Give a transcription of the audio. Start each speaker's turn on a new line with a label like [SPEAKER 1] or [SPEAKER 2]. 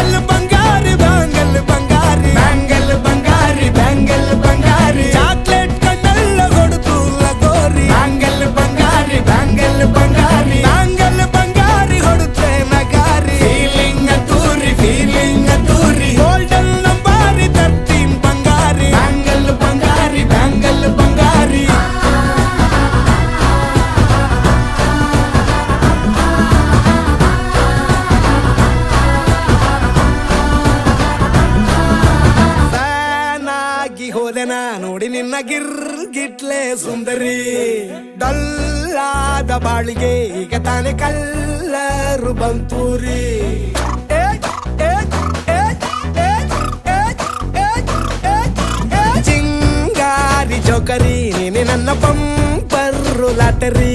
[SPEAKER 1] ಬಂಗಾರಿ bangle ಬಂಗಾರಿ bangle ಬಂಗಾರಿ bangle ಬಂಗಾರಿ chocolate ಕಣ್ಣಲ್ಲ ಕೊಡುತ್ತು ಲಗೋರಿ bangle ಬಂಗಾರಿ bangle ಬಂಗಾರಿ bangle ಬಂಗಾರಿ ಹೊಡುತ್ತೆ ನಗಾರಿ feeling ತೂರಿ golden ನಂಬಾರಿ 13 ಬಂಗಾರಿ bangle ಬಂಗಾರಿ bangle ಬಂಗಾರಿ ಹೋದೆನ ನೋಡಿ ನಿನ್ನ ಗಿಟ್ಲೆ ಸುಂದರಿ ಡಲ್ಲಾದ ಬಾಳಿಗೆ ಈಗ ತಾನೆ ಕಲ್ಲರು ಬಂತೂರಿ ಚಿಂಗಾರಿ ಜೋಕರಿ ನೀನೆ ನನ್ನ ಬಂಪರು ಲಾಟರಿ